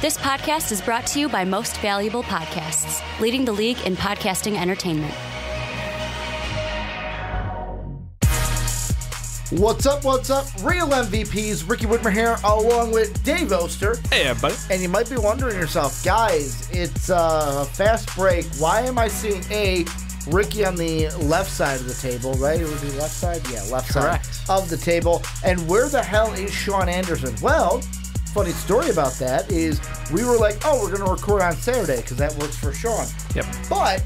This podcast is brought to you by Most Valuable Podcasts, leading the league in podcasting entertainment. What's up? Real MVPs, Ricky Widmer here, along with Dave Oster. Hey, everybody. And you might be wondering yourself, guys, it's a fast break. Why am I seeing Ricky on the left side of the table, right? It would be left side? Yeah, left Correct. side of the table. And where the hell is Sean Anderson? Well, funny story about that is we were like, oh, we're going to record on Saturday because that works for Sean. Yep. But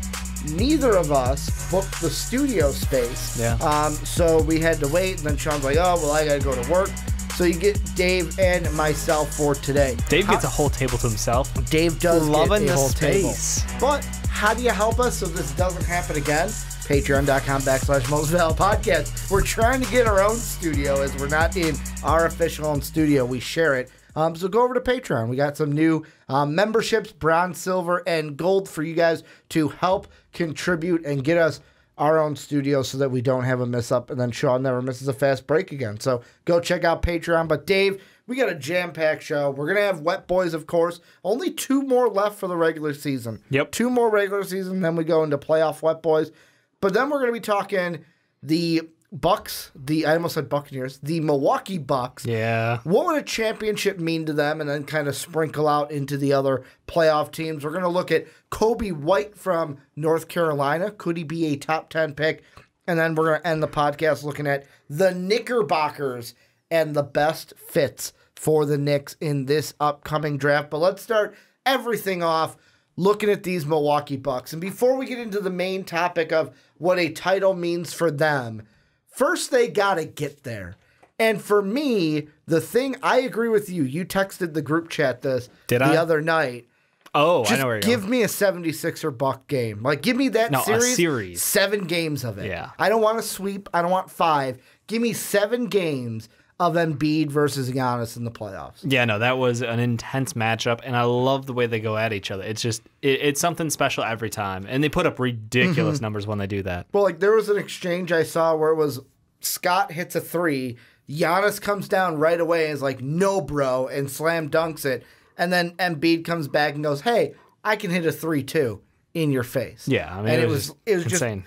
neither of us booked the studio space. Yeah. So we had to wait, and then Sean's like, oh, well, I got to go to work. So you get Dave and myself for today. Dave gets a whole table to himself. Dave does Loving get a the whole space. table. But how do you help us so this doesn't happen again? Patreon.com/MostValuablePodcast. We're trying to get our own studio as we're not in our official own studio. We share it. So go over to Patreon. We got some new memberships, bronze, silver, and gold for you guys to help contribute and get us our own studio so that we don't have a miss up and then Sean never misses a fast break again. So go check out Patreon. But Dave, we got a jam-packed show. We're going to have Wet Boys, of course. Only 2 more left for the regular season. Yep. 2 more regular season, then we go into playoff Wet Boys. But then we're going to be talking the Bucks, I almost said Buccaneers, the Milwaukee Bucks. Yeah. What would a championship mean to them, and then kind of sprinkle out into the other playoff teams? We're going to look at Kobe White from North Carolina. Could he be a top 10 pick? And then we're going to end the podcast looking at the Knickerbockers and the best fits for the Knicks in this upcoming draft. But let's start everything off looking at these Milwaukee Bucks. And before we get into the main topic of what a title means for them, first they got to get there. And for me, the thing, I agree with you. You texted the group chat the other night. Oh, Just I know where you're give going. me a 76er Buck game. Like, give me that a series. 7 games of it. Yeah. I don't want a sweep. I don't want 5. Give me 7 games of Embiid versus Giannis in the playoffs. Yeah, no, that was an intense matchup, and I love the way they go at each other. It's just, it's something special every time, and they put up ridiculous numbers when they do that. Well, like, there was an exchange I saw where it was Scott hits a 3, Giannis comes down right away and is like, no, bro, and slam dunks it, and then Embiid comes back and goes, hey, I can hit a 3 too, in your face. Yeah, I mean, and it was insane.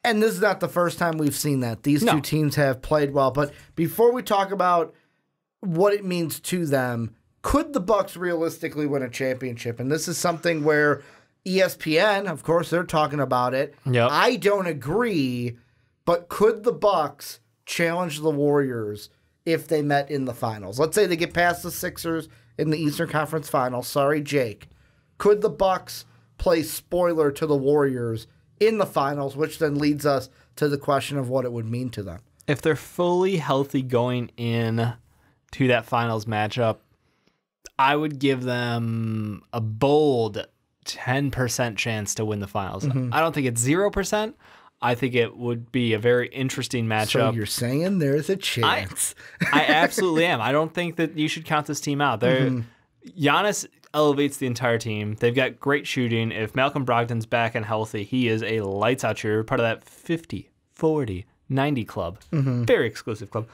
And this is not the first time we've seen that. These two teams have played well. But before we talk about what it means to them, could the Bucks realistically win a championship? And this is something where ESPN, of course, they're talking about it. Yep. I don't agree, but could the Bucks challenge the Warriors if they met in the finals? Let's say they get past the Sixers in the Eastern Conference Finals. Sorry, Jake. Could the Bucks play spoiler to the Warriors in the finals, which then leads us to the question of what it would mean to them? If they're fully healthy going in to that finals matchup, I would give them a bold 10% chance to win the finals. I don't think it's 0%. I think it would be a very interesting matchup. So you're saying there's a chance. I absolutely am. I don't think that you should count this team out. Giannis elevates the entire team. They've got great shooting. If Malcolm Brogdon's back and healthy, he is a lights-out shooter, part of that 50, 40, 90 club. Very exclusive club.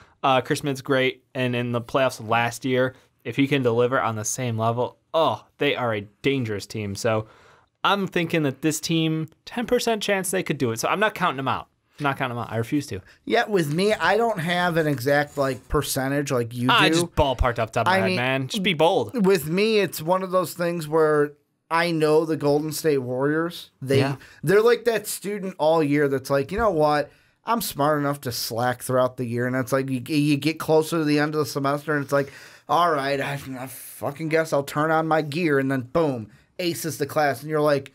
Chris Middleton's great, and in the playoffs last year, if he can deliver on the same level, they are a dangerous team. So I'm thinking that this team, 10% chance they could do it. So I'm not counting them out. I refuse to. Yeah, with me, I don't have an exact percentage like you do. I just ballparked up top of my head, man. Just be bold. With me, it's one of those things where I know the Golden State Warriors. They're like that student all year that's like, you know what? I'm smart enough to slack throughout the year. And it's like you get closer to the end of the semester and it's like, all right, I fucking guess I'll turn on my gear. And then boom, aces the class. And you're like,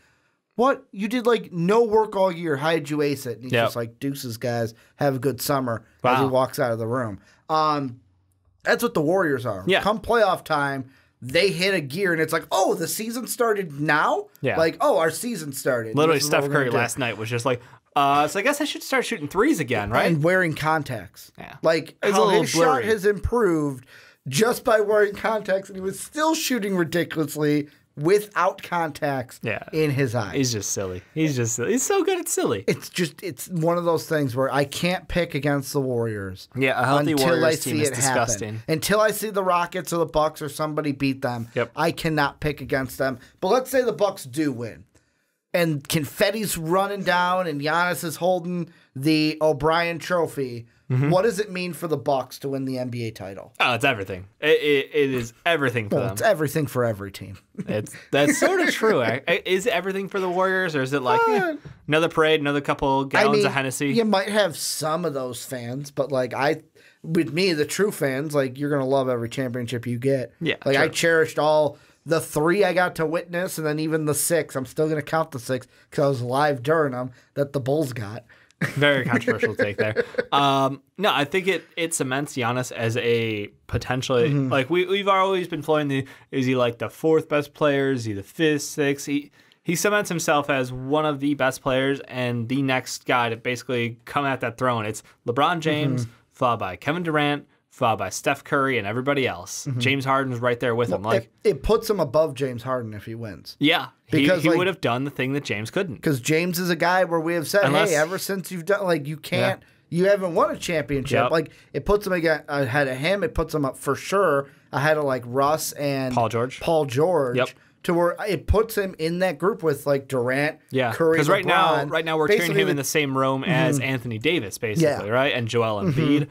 what? You did no work all year. How did you ace it? And he's just like, deuces, guys. Have a good summer. Wow. As he walks out of the room. That's what the Warriors are. Yeah. Come playoff time, they hit a gear, and it's like, oh, the season started now? Yeah. Our season started. Literally, Steph Curry last night was just like, so I guess I should start shooting threes again, right? And wearing contacts. Yeah. How his shot has improved just by wearing contacts, and he was still shooting ridiculously without contacts in his eyes. He's just silly. He's so good at silly. It's one of those things where I can't pick against the Warriors. Yeah, a healthy until Warriors I team see is it disgusting. happen. Until I see the Rockets or the Bucks or somebody beat them, I cannot pick against them. But let's say the Bucks do win. And confetti's running down and Giannis is holding the O'Brien trophy. What does it mean for the Bucks to win the NBA title? Oh, it's everything. It is everything for them. It's everything for every team. That's sort of true. Is it everything for the Warriors, or is it like another parade, another couple gallons of Hennessy? You might have some of those fans, but with me, the true fans, you're gonna love every championship you get. Yeah, true. I cherished all the 3 I got to witness, and then even the 6. I'm still gonna count the 6 because I was live during them that the Bulls got. Very controversial take there. No, I think it cements Giannis as a potentially we've always been floating is he like the 4th best player? Is he the 5th, 6th? He cements himself as one of the best players and the next guy to basically come at that throne. It's LeBron James, followed by Kevin Durant, followed by Steph Curry and everybody else. James Harden's right there with him. It puts him above James Harden if he wins. Yeah, because he would have done the thing that James couldn't. Because James is a guy where we have said, hey, ever since you've done, you can't, you haven't won a championship. It puts him ahead of him. It puts him up for sure ahead of Russ and Paul George. Yep. To where it puts him in that group with Durant, Curry, because right now we're turning him in the same room as Anthony Davis, basically, right? And Joel Embiid.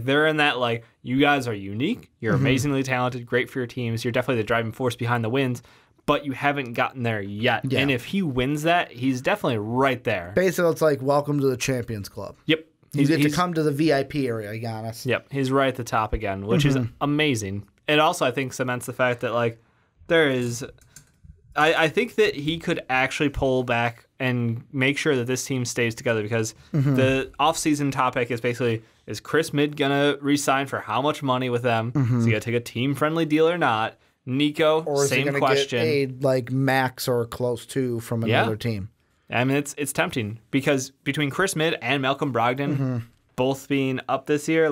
They're in that, you guys are unique, you're amazingly talented, great for your teams, you're definitely the driving force behind the wins, but you haven't gotten there yet. Yeah. And if he wins that, he's definitely right there. Basically, it's welcome to the Champions Club. Yep. You get to come to the VIP area, Giannis. Yep. He's right at the top again, which is amazing. It also, I think, cements the fact that, there is... I think that he could actually pull back and make sure that this team stays together because the offseason topic is basically, is Chris Midd going to re-sign for how much money with them? Is he going to take a team-friendly deal or not? Nico, or is same he question. Get max or close to from another team? I mean, it's tempting because between Chris Midd and Malcolm Brogdon both being up this year,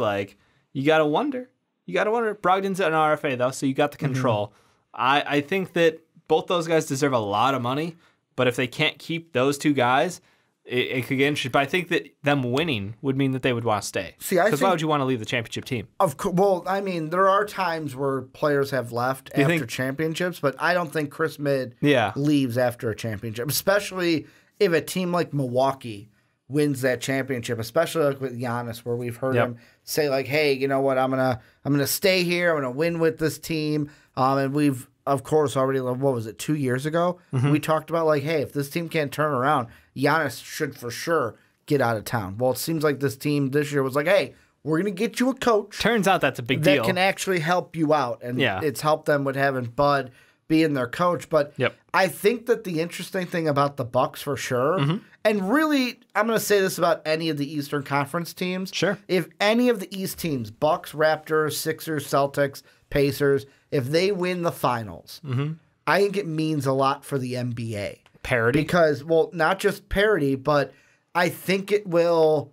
you got to wonder. Brogdon's an RFA, though, so you got the control. I think that both those guys deserve a lot of money, but if they can't keep those 2 guys, it could get interesting. But I think that them winning would mean that they would want to stay. Because why would you want to leave the championship team? Of course. Well, I mean, there are times where players have left after championships, but I don't think Chris Midd leaves after a championship, especially if a team like Milwaukee wins that championship, especially with Giannis, where we've heard him say hey, you know what, I'm gonna stay here, I'm gonna win with this team, and we've. Of course, already, 2 years ago? We talked about, hey, if this team can't turn around, Giannis should for sure get out of town. Well, it seems like this team this year was hey, we're going to get you a coach. Turns out that's a big deal. That can actually help you out. And it's helped them with having Bud being their coach. But I think that the interesting thing about the Bucks for sure, and really, I'm going to say this about any of the Eastern Conference teams. Sure. If any of the East teams, Bucks, Raptors, Sixers, Celtics, Pacers, if they win the finals, I think it means a lot for the NBA. Parity? Because, not just parity, but I think it will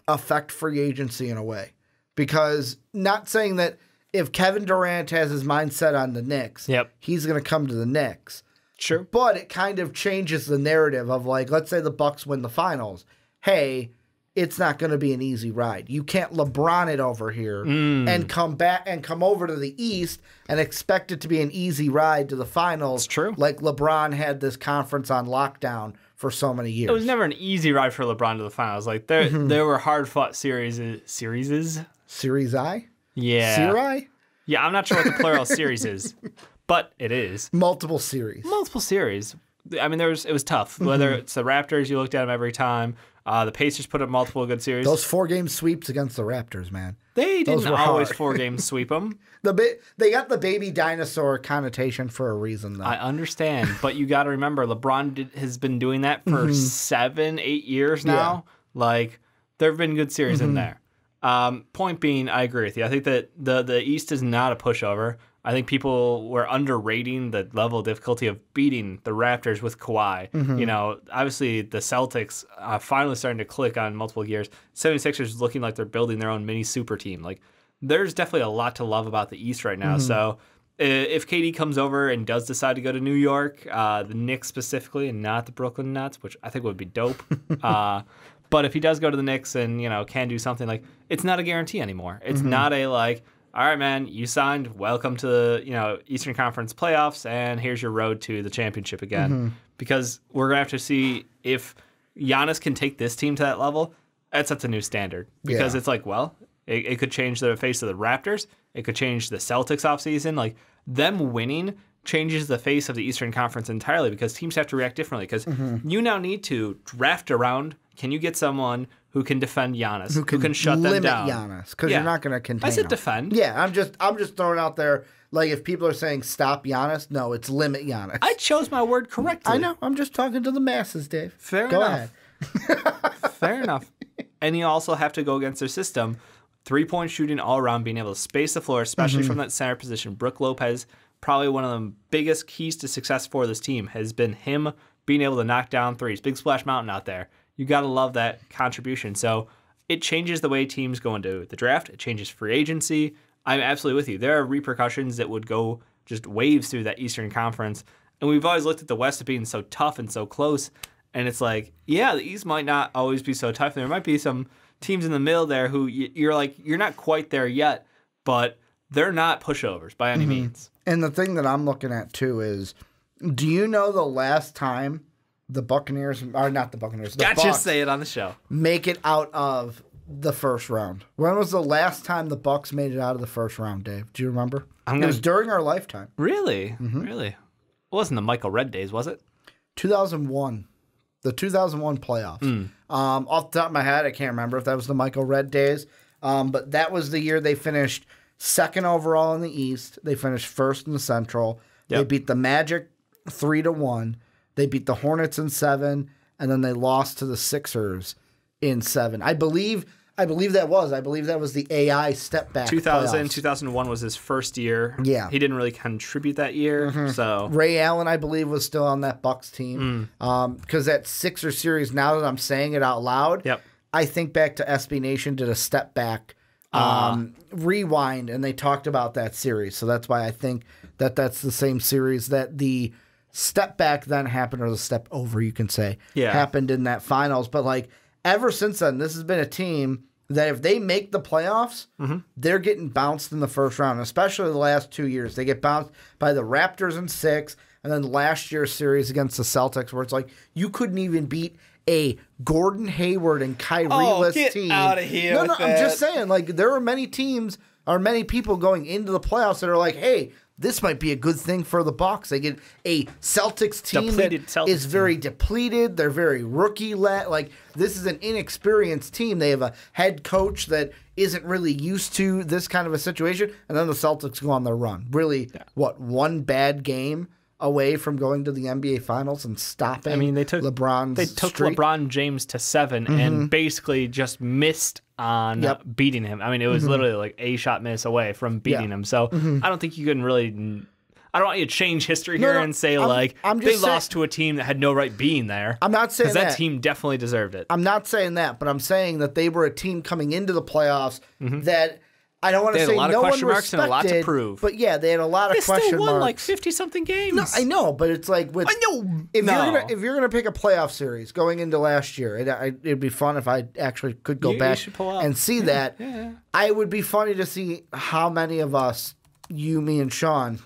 affect free agency in a way. Because not saying that if Kevin Durant has his mindset on the Knicks, he's going to come to the Knicks. Sure. But it kind of changes the narrative of let's say the Bucks win the finals. Hey, it's not going to be an easy ride. You can't LeBron it over here and come back and come over to the East and expect it to be an easy ride to the finals. It's true. Like LeBron had this conference on lockdown for so many years. It was never an easy ride for LeBron to the finals. There were hard-fought series. Series I? Yeah. Seri? Yeah, I'm not sure what the plural series is, but it is. Multiple series. I mean, it was tough. Whether it's the Raptors, you looked at them every time. The Pacers put up multiple good series. Those 4-game sweeps against the Raptors, man. They didn't always 4-game sweep them. They got the baby dinosaur connotation for a reason, though. I understand, but you got to remember, LeBron has been doing that for 7-8 years now. There have been good series in there. Point being, I agree with you. I think that the East is not a pushover. I think people were underrating the level of difficulty of beating the Raptors with Kawhi. Obviously the Celtics finally starting to click on multiple gears. 76ers looking like they're building their own mini super team. There's definitely a lot to love about the East right now. So if KD comes over and does decide to go to New York, the Knicks specifically, and not the Brooklyn Nets, which I think would be dope. But if he does go to the Knicks and, can do something, like, it's not a guarantee anymore. It's not a, like, all right, man, you signed, welcome to the, Eastern Conference playoffs, and here's your road to the championship again. Because we're going to have to see if Giannis can take this team to that level. That sets a new standard. Because it's like, well, it could change the face of the Raptors. It could change the Celtics offseason. Like, them winning changes the face of the Eastern Conference entirely because teams have to react differently. Because you now need to draft around. Can you get someone who can defend Giannis, who can shut them down? Limit Giannis, because you're not going to contain I said him. Defend. Yeah, I'm just throwing out there, like, if people are saying stop Giannis, no, it's limit Giannis. I chose my word correctly. I know. I'm just talking to the masses, Dave. Fair Go enough. ahead. Fair enough. And you also have to go against their system. 3-point shooting all around, being able to space the floor, especially from that center position. Brook Lopez, probably one of the biggest keys to success for this team, has been him being able to knock down threes. Big Splash Mountain out there. You got to love that contribution. So it changes the way teams go into the draft. It changes free agency. I'm absolutely with you. There are repercussions that would go just waves through that Eastern Conference. And we've always looked at the West as being so tough and so close. And it's like, yeah, the East might not always be so tough. There might be some teams in the middle there who you're like, you're not quite there yet, but they're not pushovers by any means. And the thing that I'm looking at, too, is do you know the last time the Buccaneers, or not the Buccaneers, the Gotcha, Bucks say it on the show, make it out of the first round? When was the last time the Bucks made it out of the first round, Dave? Do you remember? It was during our lifetime. Really? Really? It wasn't the Michael Redd days, was it? 2001. The 2001 playoffs. Off the top of my head, I can't remember if that was the Michael Redd days, but that was the year they finished second overall in the East. They finished first in the Central. Yep. They beat the Magic 3-1. They beat the Hornets in 7, and then they lost to the Sixers in 7. I believe that was the AI step back. 2001 was his first year. Yeah. He didn't really contribute that year. So Ray Allen, I believe, was still on that Bucks team. Because that Sixers series, now that I'm saying it out loud, I think back to SB Nation did a step back rewind, and they talked about that series. So that's why I think that's the same series that the step back then happened, or the step over, you can say, happened in that finals. But like ever since then, this has been a team that if they make the playoffs, they're getting bounced in the first round, especially the last 2 years. They get bounced by the Raptors in 6, and then last year's series against the Celtics, where it's like you couldn't even beat a Gordon Hayward and Kyrie-less team. Get out of here. No, I'm just saying, like, there are many teams or many people going into the playoffs that are like, hey, this might be a good thing for the Bucks. They get a Celtics team that is very depleted. They're very rookie-led. Like, this is an inexperienced team. They have a head coach that isn't really used to this kind of a situation. And then the Celtics go on their run. Really, one bad game away from going to the NBA Finals and stopping LeBron James to 7 and basically just missed on beating him. I mean, it was literally like a shot miss away from beating him. So I don't think you can really. I don't want you to change history here and say they lost to a team that had no right being there. I'm not saying that team definitely deserved it. I'm not saying that, but I'm saying that they were a team coming into the playoffs that. I don't want to say no one respected. They had a lot of question marks and a lot to prove. But yeah, they had a lot of question marks. They still won like 50-something games. No, I know, but it's like if you're gonna pick a playoff series going into last year, it'd be fun if I actually could go back and see that. Yeah. I would be funny to see how many of us, you, me, and Sean,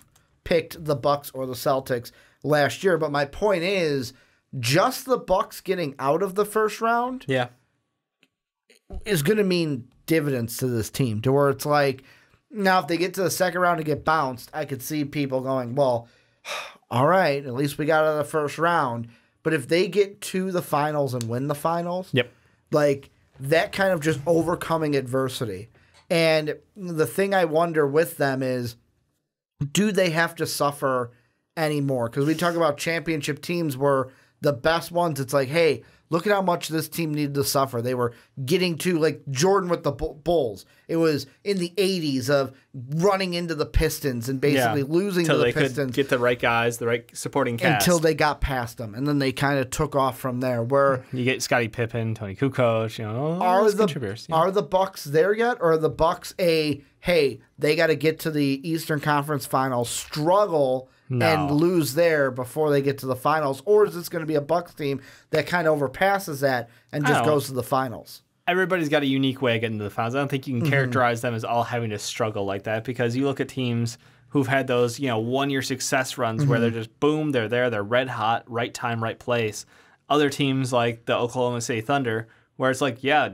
picked the Bucks or the Celtics last year. But my point is, just the Bucks getting out of the first round, is going to mean dividends to this team, to where it's like, now if they get to the second round and get bounced, I could see people going, well, all right, at least we got out of the first round. But if they get to the finals and win the finals, like that kind of just overcoming adversity. And the thing I wonder with them is, do they have to suffer anymore? Because we talk about championship teams where the best ones, it's like, hey, look at how much this team needed to suffer. They were getting to, like Jordan with the Bulls. It was in the 80s of running into the Pistons and basically losing to the Pistons. Could get the right guys, the right supporting cast. Until they got past them. And then they kind of took off from there. Where you get Scottie Pippen, Tony Kukoc, are the Bucks there yet? Or are the Bucks hey, they got to get to the Eastern Conference Finals, struggle and lose there before they get to the finals? Or is this going to be a Bucks team that kind of overpasses that and just goes to the finals? Everybody's got a unique way of getting to the finals. I don't think you can characterize them as all having to struggle like that, because you look at teams who've had those, 1-year success runs where they're just boom, they're there, they're red hot, right time, right place. Other teams like the Oklahoma City Thunder, where it's like, they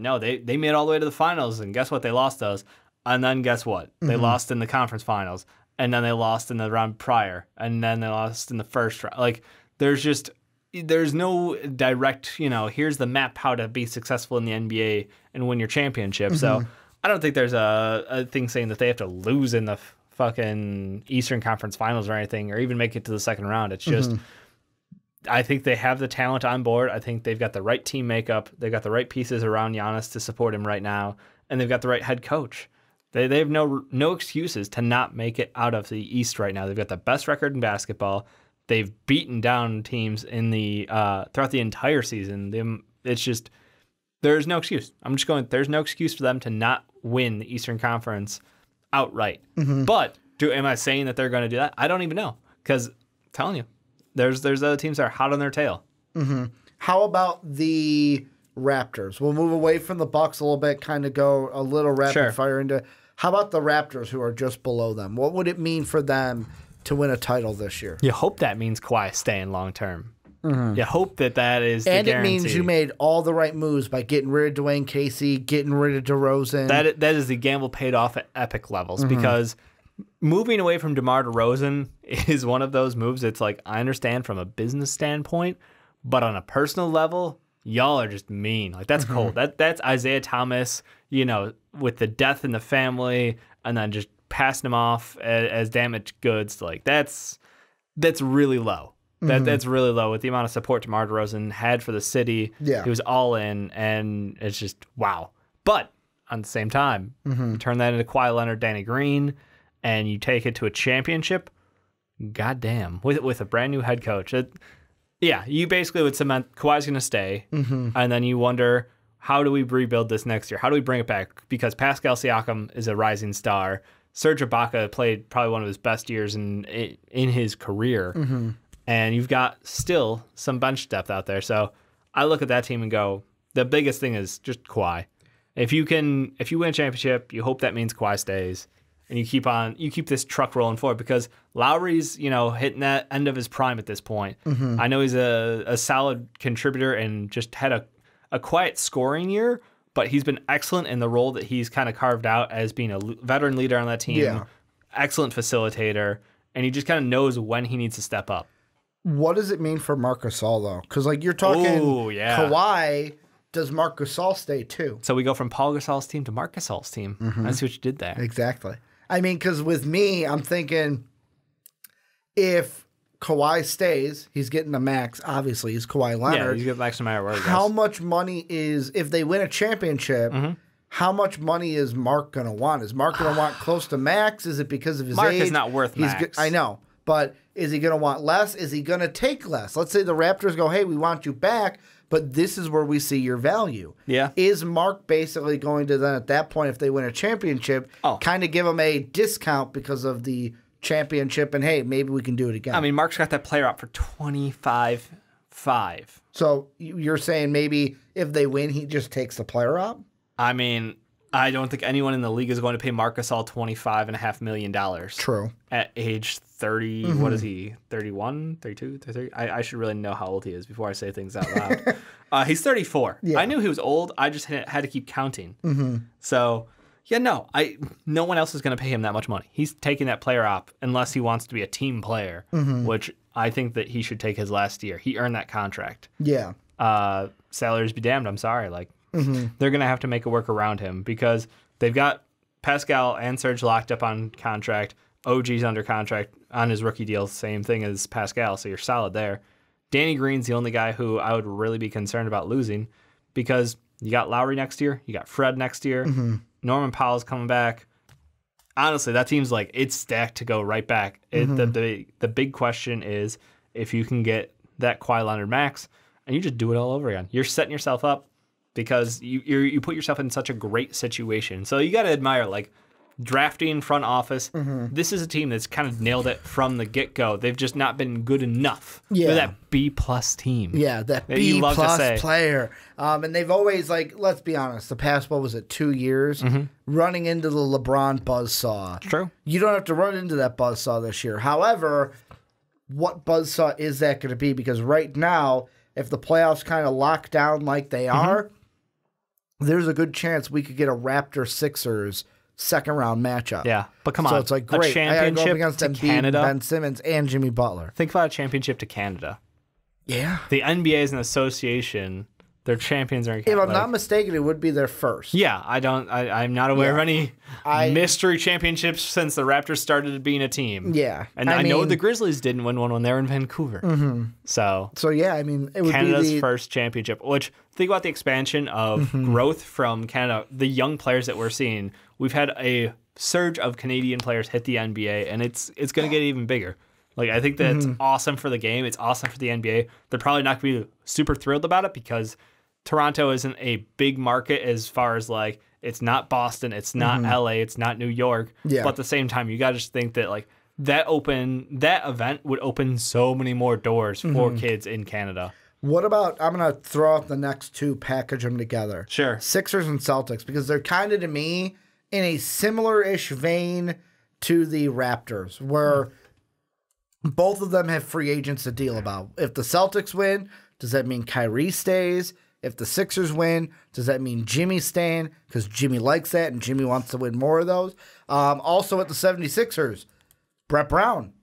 made it all the way to the finals, and guess what? They lost those. And then guess what? They lost in the conference finals. And then they lost in the round prior, and then they lost in the first round. Like, there's no direct, here's the map how to be successful in the NBA and win your championship. So I don't think there's a thing saying that they have to lose in the fucking Eastern Conference Finals or anything, or even make it to the second round. It's just, I think they have the talent on board. I think they've got the right team makeup. They've got the right pieces around Giannis to support him right now, and they've got the right head coach. They have no excuses to not make it out of the East right now. They've got the best record in basketball. They've beaten down teams in the throughout the entire season. It's just, there's no excuse. There's no excuse for them to not win the Eastern Conference outright. But am I saying that they're going to do that? I don't even know, because I'm telling you, there's other teams that are hot on their tail. How about the Raptors? We'll move away from the Bucks a little bit, kind of go a little rapid fire into. How about the Raptors, who are just below them? What would it mean for them to win a title this year? You hope that means Kawhi staying long term. You hope that is the guarantee. And it means you made all the right moves by getting rid of Dwayne Casey, getting rid of DeRozan. That is the gamble paid off at epic levels, because moving away from DeMar DeRozan is one of those moves. It's like, I understand from a business standpoint, but on a personal level, y'all are just mean. Like, that's cold. That's Isaiah Thomas, with the death in the family, and then just passing him off as damaged goods. Like, that's really low. That's really low with the amount of support DeMar DeRozan had for the city. Yeah. He was all in, and it's just wow. But on the same time, you turn that into Kawhi Leonard, Danny Green, and you take it to a championship. Goddamn, with a brand new head coach. You basically would cement Kawhi's going to stay, and then you wonder, how do we rebuild this next year? How do we bring it back? Because Pascal Siakam is a rising star. Serge Ibaka played probably one of his best years in his career, and you've got still some bench depth out there. So I look at that team and go, the biggest thing is just Kawhi. If you win a championship, you hope that means Kawhi stays, and you keep this truck rolling forward, because Lowry's, hitting that end of his prime at this point. I know he's a solid contributor and just had a quiet scoring year, but he's been excellent in the role that he's kind of carved out as being a veteran leader on that team, excellent facilitator, and he just kind of knows when he needs to step up. What does it mean for Marc Gasol, though? Because, you're talking Kawhi, does Marc Gasol stay too? So we go from Paul Gasol's team to Marc Gasol's team. I see what you did there. Exactly. I mean, because with me, I'm thinking if Kawhi stays, he's getting the max. Obviously, he's Kawhi Leonard. Yeah, he's getting the max no matter where he goes. How much money is, if they win a championship, how much money is Marc going to want? Is Marc going to want close to max? Is it because of his age? Marc is not worth max. I know. But is he going to want less? Is he going to take less? Let's say the Raptors go, hey, we want you back, but this is where we see your value. Yeah. Is Marc basically going to then, at that point, if they win a championship, kind of give him a discount because of the championship, and hey, maybe we can do it again? I mean, Marc's got that player out for $25.5 million. So you're saying maybe if they win, he just takes the player up? I mean, I don't think anyone in the league is going to pay Marc Gasol $25.5 million. True. At age 30, what is he? 31, 32, 30? I should really know how old he is before I say things out loud. He's 34. Yeah. I knew he was old. I just had to keep counting. So, no one else is going to pay him that much money. He's taking that player up unless he wants to be a team player, which I think that he should take his last year. He earned that contract. Yeah. Salaries be damned. I'm sorry. They're going to have to make it work around him, because they've got Pascal and Serge locked up on contract. OG's under contract on his rookie deal, same thing as Pascal, so you're solid there. Danny Green's the only guy who I would really be concerned about losing because you got Lowry next year, you got Fred next year, Norman Powell's coming back. Honestly, that team's like, it's stacked to go right back. The big question is if you can get that Kawhi Leonard max and you just do it all over again. You're setting yourself up because you put yourself in such a great situation. So you got to admire, like, drafting, front office. This is a team that's kind of nailed it from the get-go. They've just not been good enough. They're that B-plus team. Yeah, that B-plus player. And they've always, like, let's be honest, the past, what was it, 2 years, running into the LeBron buzzsaw. True. You don't have to run into that buzzsaw this year. However, what buzzsaw is that going to be? Because right now, if the playoffs kind of lock down like they are, there's a good chance we could get a Raptors-Sixers second-round matchup. Yeah, but come on. So it's like, great, a championship I gotta go up against to Embiid, Canada. Ben Simmons, and Jimmy Butler. Think about a championship to Canada. Yeah. The NBA is an association. Their champions are in Canada. If I'm not mistaken, it would be their first. Yeah, I'm not aware of any mystery championships since the Raptors started being a team. Yeah. And I know the Grizzlies didn't win one when they were in Vancouver. So yeah, I mean, it would Canada's be first championship, which think about the expansion of growth from Canada, the young players that we're seeing. We've had a surge of Canadian players hit the NBA, and it's going to get even bigger. Like, I think that's awesome for the game. It's awesome for the NBA. They're probably not going to be super thrilled about it because Toronto isn't a big market as far as, like, it's not Boston, it's not LA, it's not New York. Yeah. But at the same time, you got to just think that, like, that event would open so many more doors for kids in Canada. What about, I'm going to throw out the next two, package them together. Sure. Sixers and Celtics, because they're kind of, to me, in a similar-ish vein to the Raptors, where both of them have free agents to deal about. If the Celtics win, does that mean Kyrie stays? If the Sixers win, does that mean Jimmy's staying? Because Jimmy likes that, and Jimmy wants to win more of those. Also at the 76ers, Brett Brown.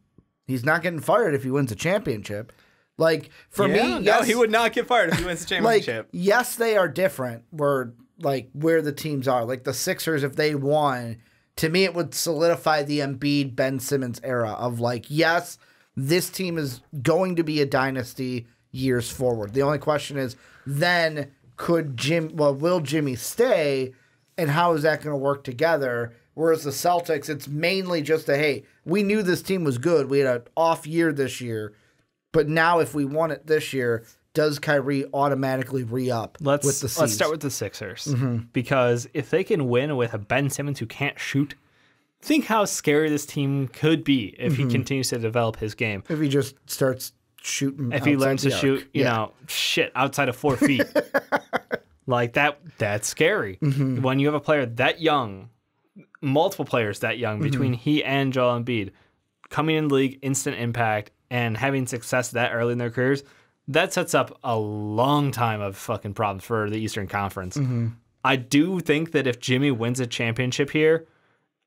He's not getting fired if he wins a championship. Like, for me, yes, no, he would not get fired if he wins the championship. Like, yes, they are different where the teams are. Like, the Sixers, if they won, to me, it would solidify the Embiid, Ben Simmons era of, like, yes, this team is going to be a dynasty years forward. The only question is, then will Jimmy stay, and how is that going to work together? Whereas the Celtics, it's mainly just hey, we knew this team was good. We had an off year this year, but now if we won it this year, does Kyrie automatically re-up with the C's? Let's start with the Sixers, because if they can win with a Ben Simmons who can't shoot, think how scary this team could be if he continues to develop his game. If he just starts shooting. If he learns to shoot, outside of 4 feet. Like that's scary. When you have a player that young, multiple players that young, between he and Joel Embiid, coming in the league, instant impact, and having success that early in their careers, that sets up a long time of fucking problems for the Eastern Conference. I do think that if Jimmy wins a championship here,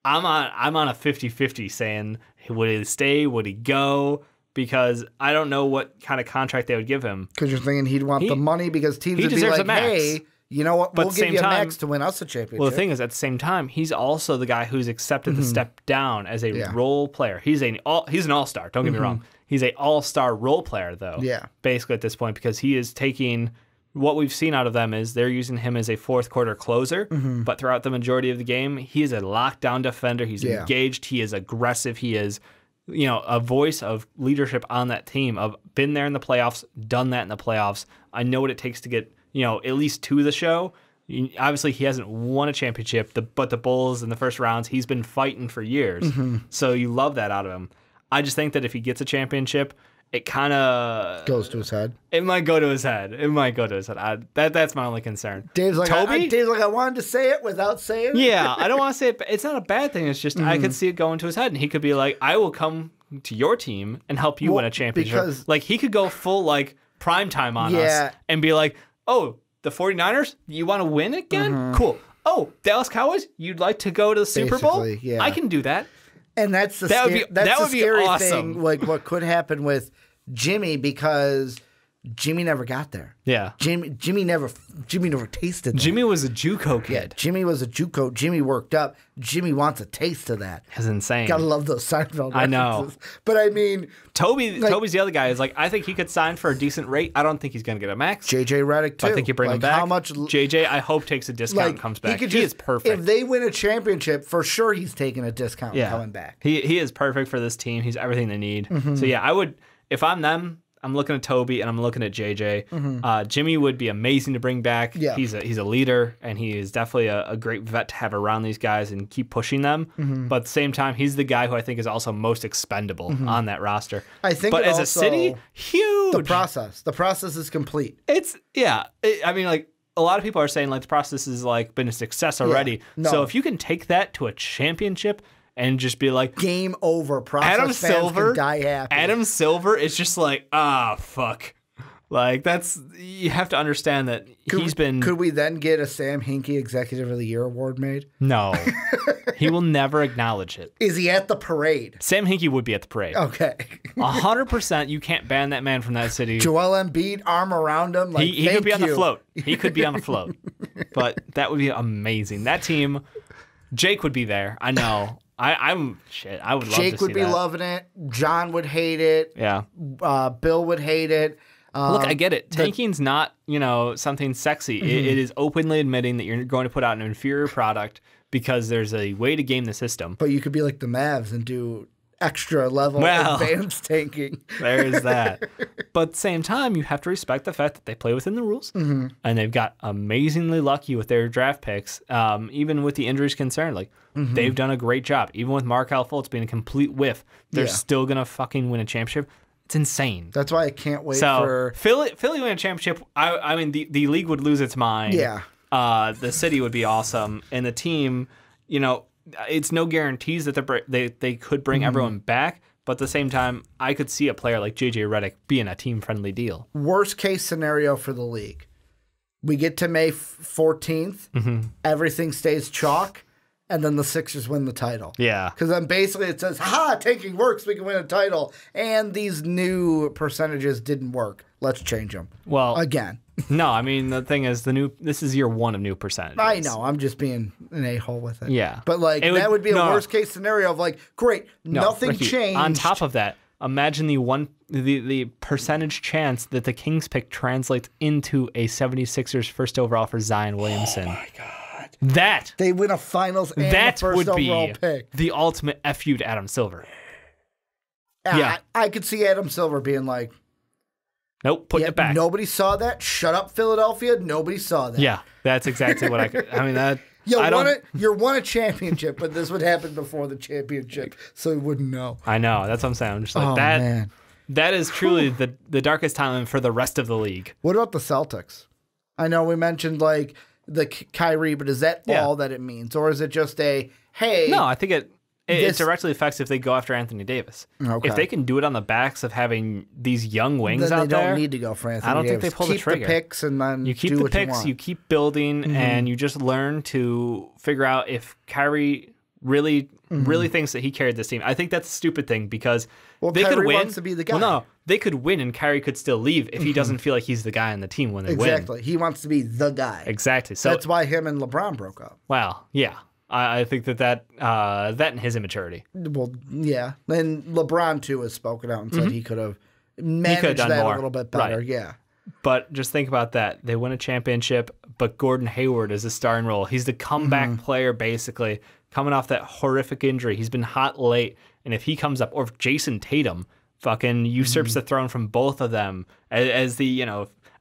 I'm on a 50-50 saying, would he stay? Would he go? Because I don't know what kind of contract they would give him. Because you're thinking he'd want the money because teams would be like, hey, you know what? We'll give you a max to win us a championship. Well, the thing is, at the same time, he's also the guy who's accepted the step down as a role player. He's an all-star. Don't get me wrong. He's an all-star role player, though. Yeah. Basically, at this point, because he is taking what we've seen out of them is they're using him as a fourth quarter closer, but throughout the majority of the game, he is a lockdown defender. He's engaged. He is aggressive. He is, a voice of leadership on that team. I've been there in the playoffs, done that in the playoffs. I know what it takes to get, at least to the show. Obviously, he hasn't won a championship, but the Bulls in the first rounds, he's been fighting for years. So you love that out of him. I just think that if he gets a championship, it kind of goes to his head. It might go to his head. That's my only concern. Dave's like, Toby? Dave's like, I wanted to say it without saying it. Yeah, I don't want to say it, but it's not a bad thing. It's just I could see it going to his head, and he could be like, I will come to your team and help you win a championship. Because, like, he could go full, like, prime time on us and be like, oh, the 49ers, you want to win again? Cool. Oh, Dallas Cowboys, you'd like to go to the Super Bowl? Yeah. I can do that. And that's the that would be scary awesome. thing, like what could happen with Jimmy, because Jimmy never got there. Yeah. Jimmy never tasted that. Jimmy was a JUCO kid. Yeah, Jimmy was a JUCO. Jimmy worked up. Jimmy wants a taste of that. That's insane. Gotta love those Seinfeld references. I know. But I mean... Toby's the other guy. Is like, I think he could sign for a decent rate. I don't think he's going to get a max. JJ Redick, too. I think you bring him back. How much... JJ, I hope, takes a discount and comes back. He is perfect. If they win a championship, for sure he's taking a discount and coming back. He is perfect for this team. He's everything they need. So, yeah, I would... If I'm them... I'm looking at Toby and I'm looking at JJ. Jimmy would be amazing to bring back. Yeah. He's a leader, and he is definitely a great vet to have around these guys and keep pushing them. But at the same time, he's the guy who I think is also most expendable on that roster. I think but as a city, huge. The process is complete. I mean, like, a lot of people are saying, like, the process has, like, been a success already. No. So if you can take that to a championship and just be like, game over. Process Adam fans Silver, can die happy. Adam Silver is just like, fuck. Like, you have to understand that Could we then get a Sam Hinkie Executive of the Year award made? No. He will never acknowledge it. Is he at the parade? Sam Hinkie would be at the parade. Okay. 100%. You can't ban that man from that city. Joel Embiid, arm around him. Like, he could be on the float. He could be on the float. But that would be amazing. That team, Jake would be there. I know. I would love to see that. Jake would be loving it. John would hate it. Yeah. Bill would hate it. Look, I get it. Tanking's not, something sexy. It is openly admitting that you're going to put out an inferior product because there's a way to game the system. But you could be like the Mavs and do extra level advanced tanking. There's that. But at the same time, you have to respect the fact that they play within the rules, and they've got amazingly lucky with their draft picks, even with the injuries concerned. Like, they've done a great job. Even with Markelle Fultz being a complete whiff, they're still going to fucking win a championship. It's insane. That's why I can't wait for... Philly win a championship, I mean, the league would lose its mind. Yeah. The city would be awesome. And the team, it's no guarantees that they could bring everyone back. But at the same time, I could see a player like JJ Redick being a team-friendly deal. Worst case scenario for the league. We get to May 14th. Everything stays chalk. And then the Sixers win the title. Yeah. Because then basically it says, tanking works, we can win a title. And these new percentages didn't work. Let's change them. Well, again. No, I mean, the thing is, this is year one of new percentages. I know. I'm just being an a-hole with it. Yeah. But, that would be a worst-case scenario of, great, nothing Ricky, changed. On top of that, imagine the percentage chance that the Kings pick translates into a 76ers first overall for Zion Williamson. Oh, my God. They win a finals and the first overall pick. The ultimate FU to Adam Silver. Yeah. I could see Adam Silver being like, nope, putting it back. Nobody saw that. Shut up, Philadelphia. Nobody saw that. Yeah, that's exactly what I could. I mean, that. You won a championship, but this would happen before the championship, so you wouldn't know. I know. That's what I'm saying. I'm just like, that. Man. That is truly the darkest time for the rest of the league. What about the Celtics? I know we mentioned, the Kyrie, but is that all that it means? Or is it just hey... No, I think it directly affects if they go after Anthony Davis. Okay. If they can do it on the backs of having these young wings then out there... they don't need to go for Anthony Davis. I don't think they pull the trigger. Keep the picks and then you keep the picks, you keep building, and you just learn to figure out if Kyrie really thinks that he carried this team. I think that's a stupid thing because they Kyrie could win. wants to be the guy. Well, no, they could win and Kyrie could still leave if he doesn't feel like he's the guy on the team when they win. Exactly. He wants to be the guy. Exactly. So that's why him and LeBron broke up. Well, yeah. I think that and his immaturity. Well, yeah. And LeBron, too, has spoken out and said he could have managed that more. a little bit better. Right. Yeah. But just think about that. They win a championship, but Gordon Hayward is a starring role. He's the comeback player, basically, coming off that horrific injury. He's been hot late. And if he comes up, or if Jason Tatum fucking usurps the throne from both of them as the,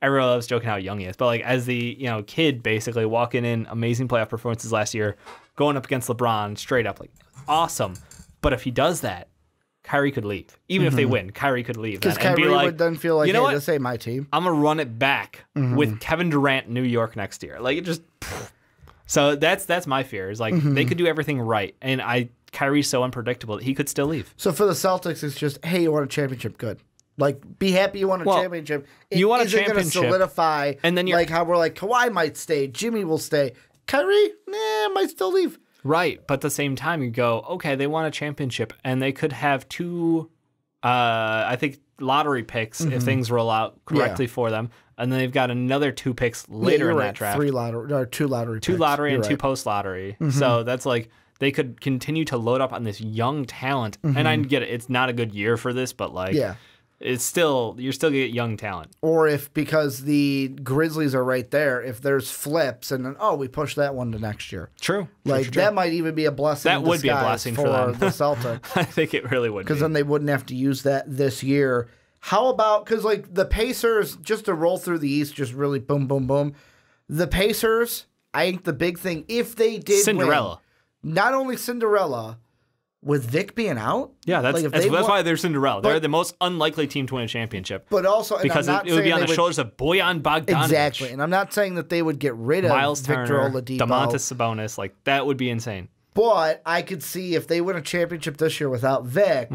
everyone loves joking how young he is, but as the, kid basically walking in amazing playoff performances last year, going up against LeBron straight up, awesome. But if he does that, Kyrie could leave. Even if they win, Kyrie could leave. Because Kyrie would then feel like, hey, this ain't my team. I'm going to run it back with Kevin Durant in New York next year. So that's my fear. Is they could do everything right. And Kyrie's so unpredictable that he could still leave. So for the Celtics, it's just, hey, you won a championship, good. Be happy you won a championship. You won a championship. Going to solidify, and then how we're Kawhi might stay, Jimmy will stay. Kyrie, might still leave. Right, but at the same time, you go, okay, they won a championship, and they could have two I think lottery picks if things roll out correctly for them. And then they've got another 2 picks later in that draft. 2 lottery picks. 2 lottery and 2 post-lottery. So that's like they could continue to load up on this young talent. And I get it. It's not a good year for this, but like it's still, you're still going to get young talent. Or if, because the Grizzlies are right there, if there's flips and then, we push that one to next year. True. Like, that might even be a blessing. That would be a blessing for them. The Celtics. I think it really would be. Because then they wouldn't have to use that this year. How about, because like the Pacers, just to roll through the East, just really boom, boom, boom. The Pacers, I think the big thing, if they did Cinderella. Win, not only Cinderella, with Vic being out. Yeah, that's why they're Cinderella. They're the most unlikely team to win a championship. But also, because it would be on the shoulders of Bojan Bogdanovic. Exactly. And I'm not saying that they would get rid of Miles Victor Turner, Oladipo. Domantas Sabonis. Like, that would be insane. But I could see if they win a championship this year without Vic,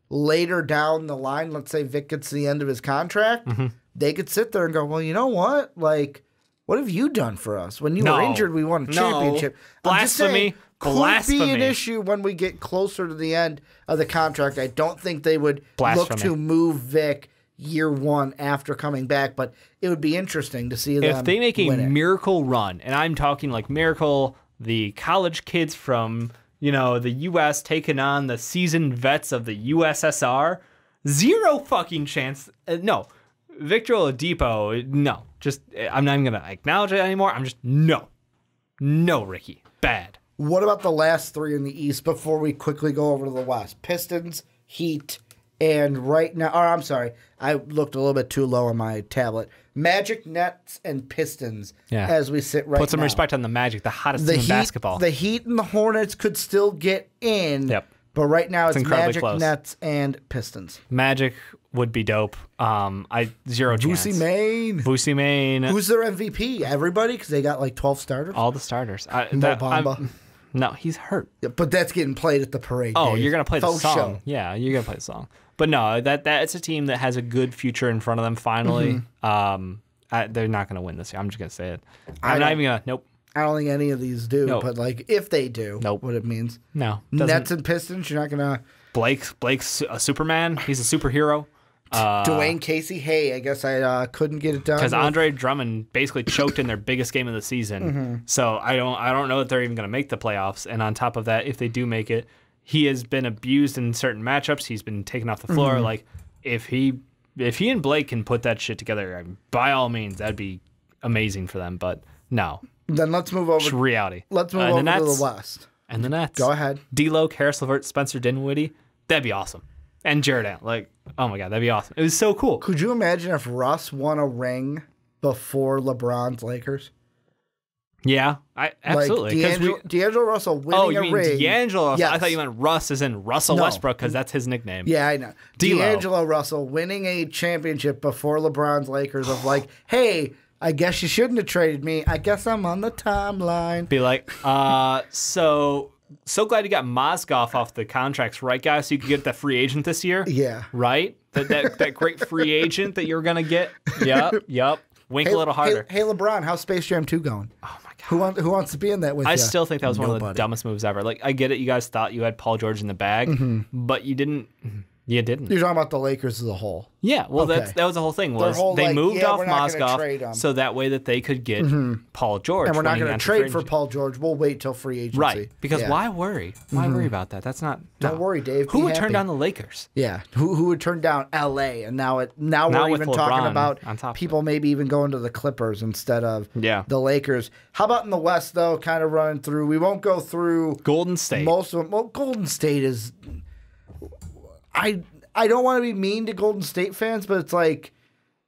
later down the line, let's say Vic gets to the end of his contract, they could sit there and go, well, you know what? Like, what have you done for us? When you were injured, we won a championship. Blasphemy. Could be an issue when we get closer to the end of the contract. I don't think they would look to move Vic year one after coming back, but it would be interesting to see them if they make a win it. miracle run, and I'm talking like miracle, the college kids from the U.S. taking on the seasoned vets of the USSR, zero fucking chance. No, Victor Oladipo, no. Just I'm not even gonna acknowledge it anymore. I'm just no, Ricky, bad. What about the last 3 in the East before we quickly go over to the West? Pistons, Heat, and right now... I'm sorry. I looked a little bit too low on my tablet. Magic, Nets, and Pistons as we sit right now. Put some respect on the Magic, the hottest team in basketball. The Heat and the Hornets could still get in, but right now it's Magic, close. Nets, and Pistons. Magic would be dope. Zero chance. Vusi Main. Who's their MVP? Everybody? Because they got like 12 starters? All the starters. Mo Bamba. No, he's hurt. Yeah, but that's getting played at the parade. Oh, you're going to play the song. Show. Yeah, you're going to play the song. But no, that's a team that has a good future in front of them finally. They're not going to win this year. I'm just going to say it. I'm not even going to. Nope. I don't think any of these do. Nope. But like if they do, what it means. No. Nets and Pistons, you're not going to. Blake's a Superman. He's a superhero. Dwayne Casey, I guess I couldn't get it done. Because Andre Drummond basically choked in their biggest game of the season. So I don't know that they're even going to make the playoffs. And on top of that, if they do make it, he has been abused in certain matchups. He's been taken off the floor. Like if he and Blake can put that shit together, by all means, that'd be amazing for them. But no. Then let's move over. It's reality. Let's move over to the West. And the Nets. Go ahead. D'Lo, Karis LeVert, Spencer Dinwiddie. That'd be awesome. And Jared Allen. Like, oh my God, that'd be awesome. It was so cool. Could you imagine if Russ won a ring before LeBron's Lakers? Yeah, absolutely. D'Angelo Russell winning a ring. Oh, you mean D'Angelo Russell? Yes. I thought you meant Russ as in Russell Westbrook because that's his nickname. Yeah, I know. D'Angelo Russell winning a championship before LeBron's Lakers of like, hey, I guess you shouldn't have traded me. I guess I'm on the timeline. Be like, so glad you got Mozgov off the contracts, right, guys? So you could get that free agent this year? Yeah. Right? That great free agent that you're going to get? Yep. Wink a little harder. Hey, LeBron, how's Space Jam 2 going? Oh, my God. Who wants to be in that with you? I still think that was one of the dumbest moves ever. Like, I get it. You guys thought you had Paul George in the bag, but you didn't. You didn't. You're talking about the Lakers as a whole. Yeah, well, that was the whole thing. Was they moved off Mozgov so that way that they could get Paul George. And we're not going to trade for Paul George. We'll wait till free agency. Right, because why worry? Why worry about that? That's not. Don't worry, Dave. Who would turn down the Lakers? Yeah, who would turn down L.A. and now we're even talking about people maybe even going to the Clippers instead of the Lakers. How about in the West though? Kind of running through. We won't go through Golden State. Most of them. Well, Golden State is. I don't want to be mean to Golden State fans, but it's like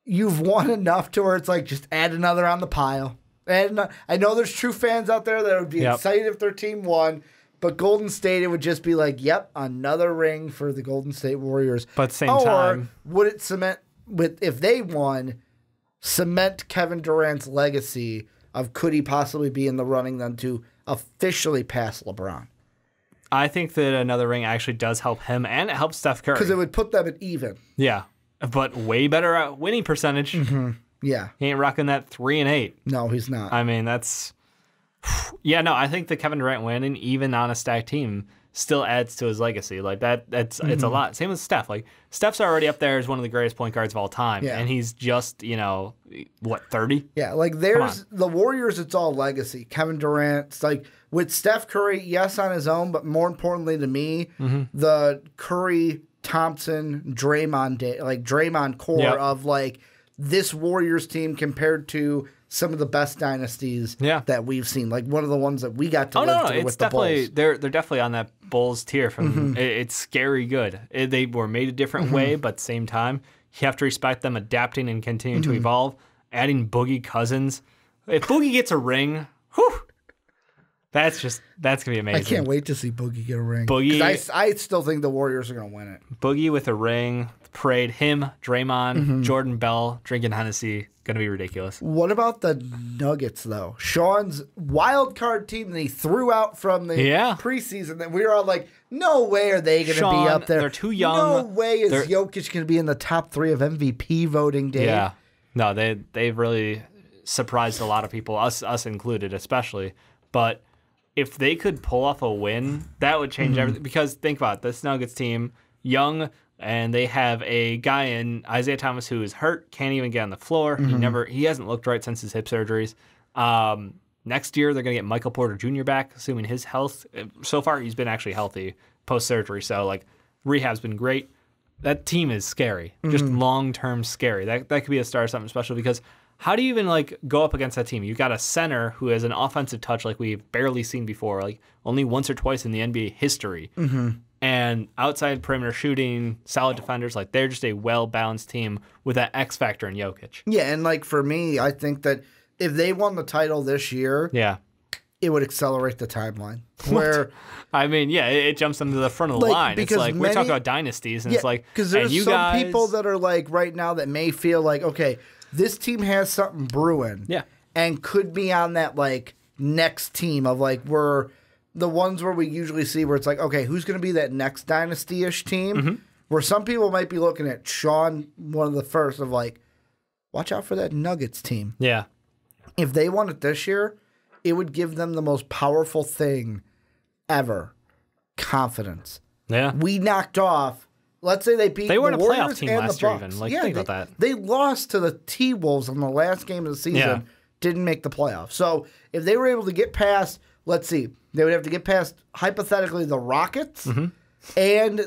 you've won enough to where it's like just add another on the pile. And I know there's true fans out there that would be excited if their team won, but Golden State, it would just be like, yep, another ring for the Golden State Warriors. But at the same time, would it cement if they won, cement Kevin Durant's legacy of could he possibly be in the running then to officially pass LeBron? I think that another ring actually does help him, and it helps Steph Curry. Because it would put them at even. Yeah, but way better at winning percentage. Yeah. He ain't rocking that 3-8. No, he's not. I mean, that's... Yeah, no, I think the Kevin Durant winning, even on a stacked team, still adds to his legacy. Like it's a lot. Same with Steph. Like Steph's already up there as one of the greatest point guards of all time, and he's just 30. Yeah, like there's the Warriors. It's all legacy. Kevin Durant. It's like with Steph Curry, yes, on his own, but more importantly to me, the Curry, Thompson, Draymond core of like this Warriors team compared to some of the best dynasties that we've seen. Like one of the ones that we got to live through with the Bulls. They're definitely on that Bulls tier. It's scary good. They were made a different way, but at the same time, you have to respect them adapting and continuing to evolve. Adding Boogie Cousins. If Boogie gets a ring, that's going to be amazing. I can't wait to see Boogie get a ring. Boogie, I still think the Warriors are going to win it. Boogie with a ring, parade, him, Draymond, Jordan Bell, drinking Hennessy. Going to be ridiculous. What about the Nuggets, though? Sean's wild card team that he threw out from the preseason that we were all like, no way are they going to be up there. They're too young. No way is Jokic going to be in the top 3 of MVP voting, Dave. Yeah. No, they've really surprised a lot of people, us included especially. But if they could pull off a win, that would change everything. Because think about it, this Nuggets team, young, and they have a guy in Isaiah Thomas who is hurt, can't even get on the floor. He hasn't looked right since his hip surgeries. Next year they're going to get Michael Porter Jr. back, assuming his health. So far he's been actually healthy post surgery, so like rehab's been great. That team is scary, just long term scary. That could be a start of something special because how do you even like go up against that team? You got a center who has an offensive touch like we've barely seen before, like only once or twice in the NBA history. And outside perimeter shooting, solid defenders, like they're just a well-balanced team with that X factor in Jokic. Yeah, and like for me, I think that if they won the title this year, it would accelerate the timeline. Where I mean, it jumps them to the front of the line. It's like we're talking about dynasties, and it's like because there's some people that are like right now that may feel like, okay, this team has something brewing, and could be on that like next team of like we're the ones where we usually see where it's like, okay, who's going to be that next dynasty-ish team? Where some people might be looking at Sean, one of the first, of like, watch out for that Nuggets team. Yeah. If they won it this year, it would give them the most powerful thing ever. Confidence. Yeah. We knocked off, let's say they beat the Warriors and the Bucks. They weren't a playoff team last year even. Like, think about that. They lost to the T-Wolves on the last game of the season, didn't make the playoffs. So if they were able to get past, let's see, they would have to get past, hypothetically, the Rockets. And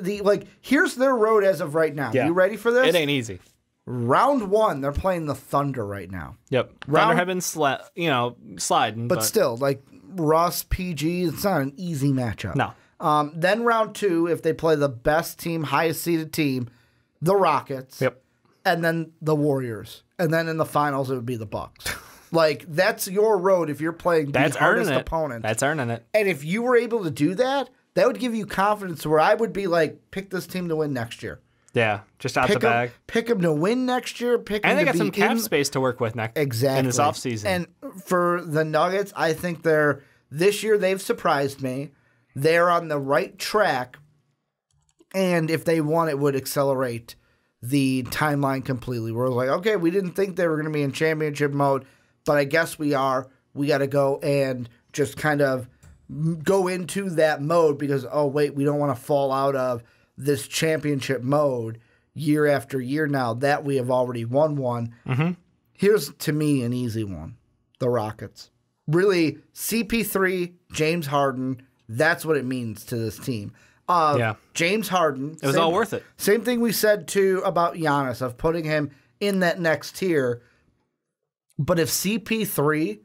here's their road as of right now. You ready for this? It ain't easy. Round 1, they're playing the Thunder right now. Yep. Thunder have been sliding. But still, like Russ, PG, it's not an easy matchup. No. Then round 2, if they play the best team, highest seeded team, the Rockets. Yep. And then the Warriors. And then in the finals, it would be the Bucks. Like, that's your road if you're playing the hardest opponent. That's earning it. And if you were able to do that, that would give you confidence where I would be like, pick this team to win next year. Yeah, just out the bag. Pick them to win next year. And they got some cap space to work with next in this offseason. And for the Nuggets, I think this year they've surprised me. They're on the right track. And if they won, it would accelerate the timeline completely. We're like, okay, we didn't think they were going to be in championship mode, but I guess we are. We got to go and just kind of go into that mode because, oh, wait, we don't want to fall out of this championship mode year after year now that we have already won one. Here's, to me, an easy one. The Rockets. Really, CP3, James Harden, that's what it means to this team. James Harden. It was all worth it. Same thing we said, too, about Giannis, of putting him in that next tier. But if CP3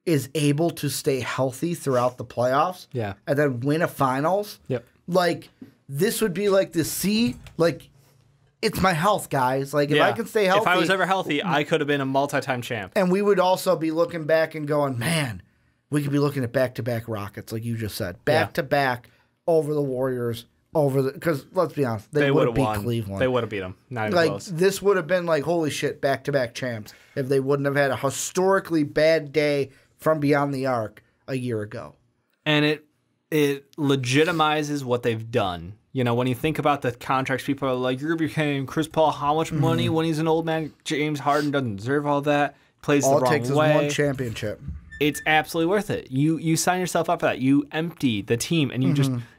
is able to stay healthy throughout the playoffs and then win a finals, like, this would be like it's my health, guys. Like, if I can stay healthy. If I was ever healthy, I could have been a multi-time champ. And we would also be looking back and going, man, we could be looking at back-to-back Rockets, like you just said. Back-to-back over the Warriors, because let's be honest, they would have beat Cleveland. They would have beat them. Not even close. This would have been like, holy shit, back-to-back champs if they wouldn't have had a historically bad day from beyond the arc a year ago. And it legitimizes what they've done. You know, when you think about the contracts, people are like, you're becoming Chris Paul, how much money when he's an old man? James Harden doesn't deserve all that. Plays all the wrong way. All it takes is one championship. It's absolutely worth it. You sign yourself up for that. You empty the team, and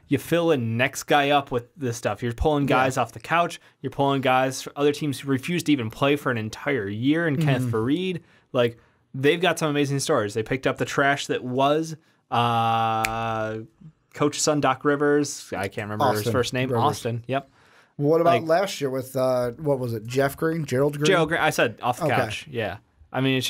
you fill in next guy up with this stuff. You're pulling guys off the couch. You're pulling guys, other teams who refuse to even play for an entire year, and Kenneth Faried. Like, they've got some amazing stories. They picked up the trash that was Coach's son, Doc Rivers. I can't remember his first name. Rivers. Austin. Yep. What about last year with, what was it, Jeff Green? Gerald Green? Gerald Green. I said off the couch. Yeah. I mean,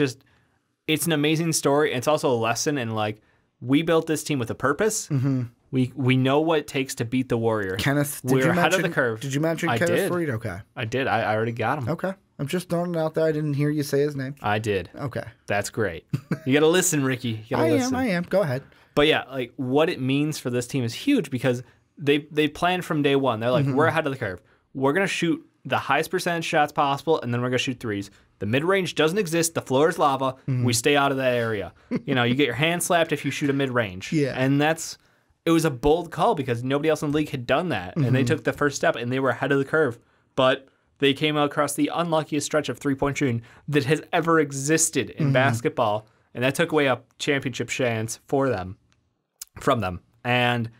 it's an amazing story. It's also a lesson in, like, we built this team with a purpose. Mm-hmm. We know what it takes to beat the Warriors. Kenneth, we're ahead of the curve. Did you mention Kenneth Faried? Okay. I did. I already got him. Okay. I'm just throwing it out there. I didn't hear you say his name. I did. Okay. That's great. You got to listen, Ricky. You gotta listen. I am. Go ahead. But yeah, like, what it means for this team is huge because they planned from day one. They're like, we're ahead of the curve. We're going to shoot the highest percentage shots possible, and then we're going to shoot threes. The mid-range doesn't exist. The floor is lava. We stay out of that area. You get your hand slapped if you shoot a mid-range. Yeah. And it was a bold call because nobody else in the league had done that. And they took the first step, and they were ahead of the curve. But they came across the unluckiest stretch of three-point shooting that has ever existed in basketball. And that took away a championship chance from them. And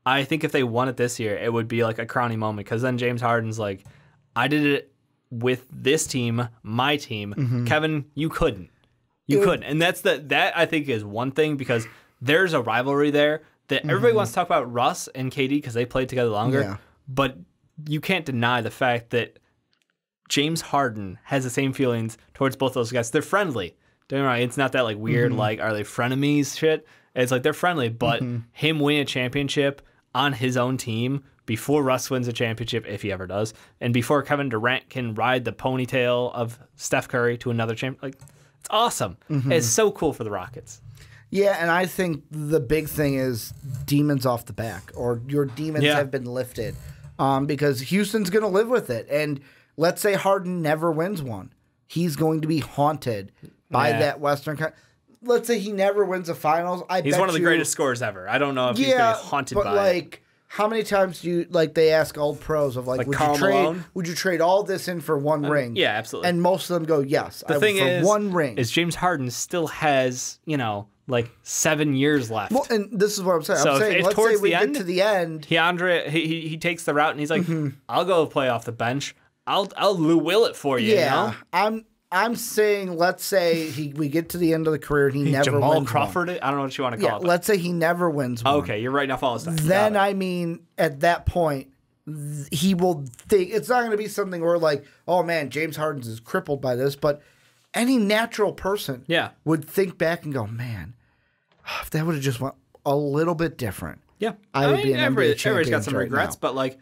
I think if they won it this year, it would be like a crowning moment because then James Harden's like, I did it with this team, my team. Kevin, you couldn't. Couldn't. And that I think is one thing because there's a rivalry there that everybody wants to talk about Russ and KD because they played together longer. Yeah. But you can't deny the fact that James Harden has the same feelings towards both those guys. They're friendly. Don't get me wrong, it's not that like weird, like, are they frenemies shit? It's like they're friendly, but him winning a championship on his own team before Russ wins a championship, if he ever does, and before Kevin Durant can ride the ponytail of Steph Curry to another champion, like, it's awesome. It's so cool for the Rockets. Yeah, and I think the big thing is demons off the back, or your demons have been lifted, because Houston's going to live with it. And let's say Harden never wins one. He's going to be haunted by that Western. Let's say he never wins the finals. He's one of the greatest scorers ever. I don't know if he's going to be haunted by it. But, like, how many times do you, like, they ask old pros of, like would you trade all this in for one ring? Yeah, absolutely. And most of them go, yes. The thing is, one ring. is James Harden still has, like 7 years left. Well, and this is what I'm saying. So I'm saying, if let's towards say we the end, get to the end. he takes the route and he's like, I'll go play off the bench. I'll Lou Will it for you. Yeah, you know? I'm saying, let's say we get to the end of the career and he never Jamal wins Crawford one. it? I don't know what you want to call it. Let's say he never wins one. Okay, you're right now. Follow stuff. Then I mean, at that point, he will think it's not going to be something where like, oh man, James Harden is crippled by this, but any natural person would think back and go, man, if that would have just went a little bit different. Yeah, I would be an NBA champion. Everybody's got some regrets, but like,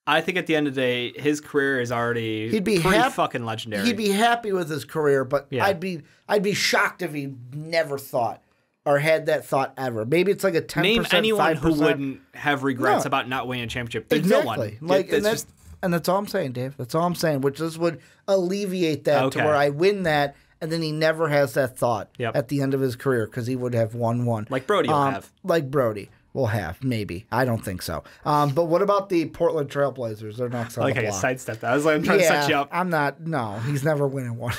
I think at the end of the day, his career is already pretty fucking legendary. He'd be happy with his career, but I'd be shocked if he never thought or had that thought ever. Maybe it's like a 10%, Name anyone 5%. who wouldn't have regrets about not winning a championship. There's exactly. no one. Like, and that's all I'm saying, Dave. That's all I'm saying, which this would alleviate that to where I win that, and then he never has that thought at the end of his career because he would have won one. Like Brody will have. Like Brody. Will have, maybe. I don't think so. But what about the Portland Trailblazers? They're next on the block. I sidestepped that. I was like, I'm trying to set you up. I'm not. No, he's never winning one.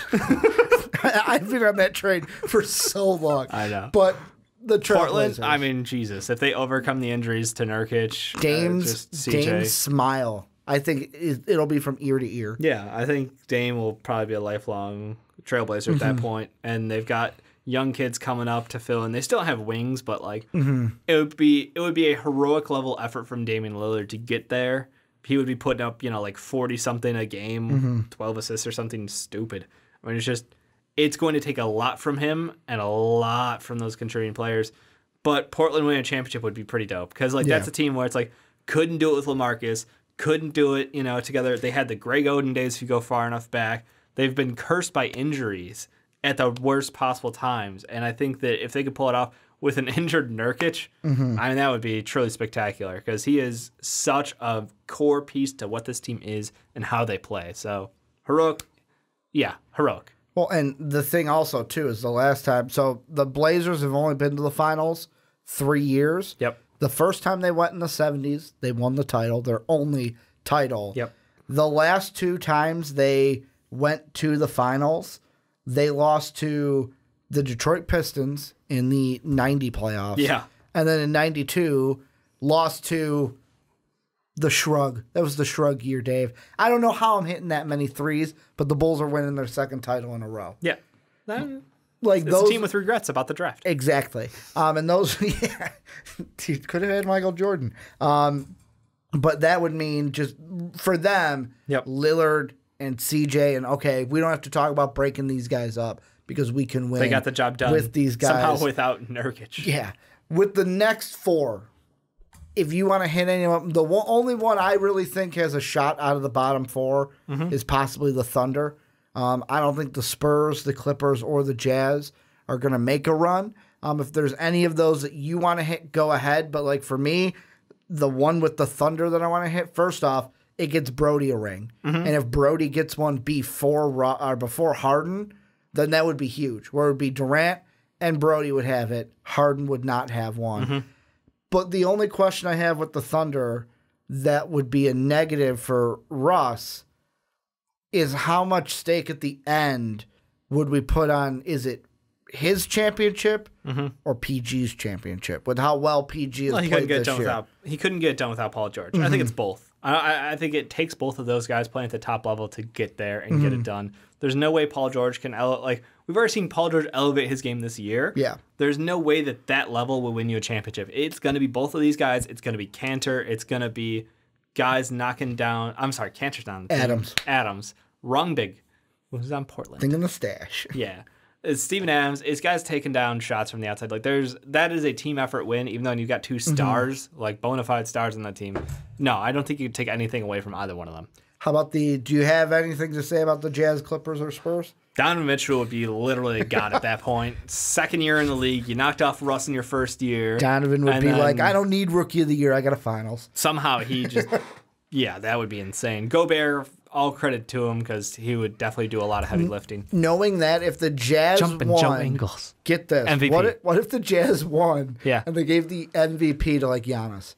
I've been on that train for so long. I know. But the Trailblazers. Portland, I mean, Jesus. If they overcome the injuries to Nurkic, Dame's smile, I think it'll be from ear to ear. Yeah, I think Dame will probably be a lifelong Trailblazer at that point. And they've got young kids coming up to fill in. They still have wings, but like it would be a heroic level effort from Damian Lillard to get there. He would be putting up, like 40 something a game, 12 assists or something stupid. I mean, it's going to take a lot from him and a lot from those contributing players. But Portland winning a championship would be pretty dope because that's a team where it's like couldn't do it with LaMarcus, couldn't do it, together. They had the Greg Oden days if you go far enough back. They've been cursed by injuries at the worst possible times. And I think that if they could pull it off with an injured Nurkic, I mean, that would be truly spectacular because he is such a core piece to what this team is and how they play. So, heroic. Yeah, heroic. Well, and the thing also, too, is the last time. So, the Blazers have only been to the finals 3 years. Yep. The first time they went in the 70s, they won the title, their only title. Yep. The last 2 times they went to the finals, they lost to the Detroit Pistons in the 90 playoffs. Yeah. And then in 92, lost to the Shrug. That was the Shrug year, Dave. I don't know how I'm hitting that many threes, but the Bulls are winning their second title in a row. Yeah. Like It's those, a team with regrets about the draft. exactly. And those, yeah, he could have had Michael Jordan. But that would mean just for them, Yep. Lillard and CJ, and okay, we don't have to talk about breaking these guys up because we can win. They got the job done with these guys somehow without Nurkic. Yeah, with the next four, if you want to hit any of them, the only one I really think has a shot out of the bottom four is possibly the Thunder. I don't think the Spurs, the Clippers, or the Jazz are going to make a run. If there's any of those that you want to hit, go ahead. But like for me, the one with the Thunder that I want to hit, first off, it gets Brody a ring. And if Brody gets one before Harden, then that would be huge. Where it would be Durant and Brody would have it. Harden would not have one. But the only question I have with the Thunder that would be a negative for Russ is how much stake at the end would we put on, is it his championship or PG's championship? With how well PG has played this year. He couldn't get it done without Paul George. I think it's both. I think it takes both of those guys playing at the top level to get there and get it done. There's no way Paul George can we've already seen Paul George elevate his game this year. Yeah. There's no way that level will win you a championship. It's going to be both of these guys. It's going to be Cantor. It's going to be guys knocking down. I'm sorry, Cantor's down. Adams. Rungbig, who's on Portland. Thing in the stash. Yeah. It's Steven Adams. It's guys taking down shots from the outside. Like that is a team effort win, even though you've got two stars, like bona fide stars on that team. No, I don't think you can take anything away from either one of them. How about do you have anything to say about the Jazz, Clippers, or Spurs? Donovan Mitchell would be literally a god at that point. Second year in the league, you knocked off Russ in your first year. Donovan would be like, I don't need Rookie of the Year. I got a finals. Somehow he just, yeah, that would be insane. Gobert, all credit to him because he would definitely do a lot of heavy lifting. Knowing that if the Jazz jump won, angles. Get this, MVP. What if the Jazz won and they gave the MVP to like Giannis?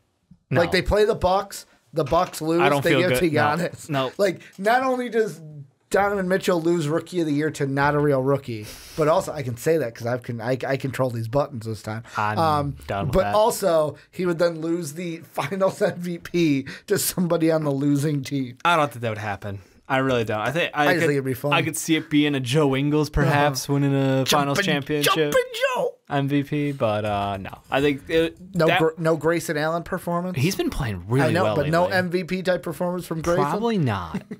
No. Like they play the Bucks lose, they give it to Giannis. No. Like not only does Donovan Mitchell lose Rookie of the Year to not a real rookie, but also I can say that because I control these buttons this time. I'm done with but that. also he would then lose the Finals MVP to somebody on the losing team. I don't think that would happen. I really don't. I just think it'd be fun. I could see it being a Joe Ingles perhaps winning a Finals championship. Jumpin' Joe. MVP, but no. I think no Grayson Allen performance. He's been playing really well. But lately. no MVP type performance from Grayson.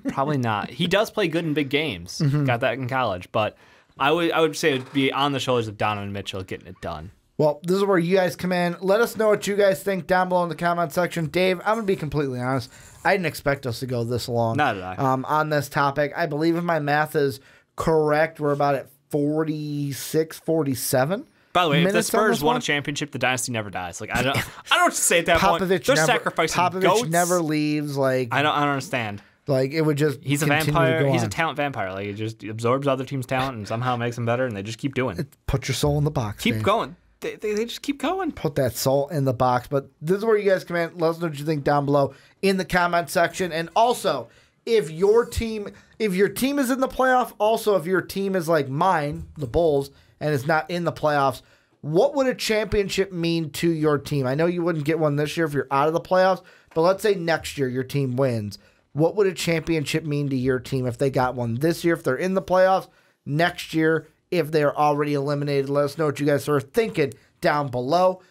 Probably not. He does play good in big games. Got that in college, but I would say it'd be on the shoulders of Donovan Mitchell getting it done. Well, this is where you guys come in. Let us know what you guys think down below in the comment section. Dave, I'm gonna be completely honest. I didn't expect us to go this long. Not did I. On this topic. I believe if my math is correct, we're about at 46, 47. By the way, if the Spurs won a championship, the dynasty never dies. Like I don't say at that point. They're sacrificing goats. Never leaves. Like I don't understand. Like it would just he's a vampire. He's a talent vampire. Like he just absorbs other teams' talent and somehow makes them better, and they just keep doing it. Put your soul in the box. Keep Dave. going. They just keep going. Put that soul in the box. But this is where you guys come in. Let us know what you think down below in the comment section. And also, if your team is in the playoff, also if your team is like mine, the Bulls, and is not in the playoffs, what would a championship mean to your team? I know you wouldn't get one this year if you're out of the playoffs, but let's say next year your team wins. What would a championship mean to your team if they got one this year, if they're in the playoffs, next year, if they're already eliminated? Let us know what you guys are thinking down below.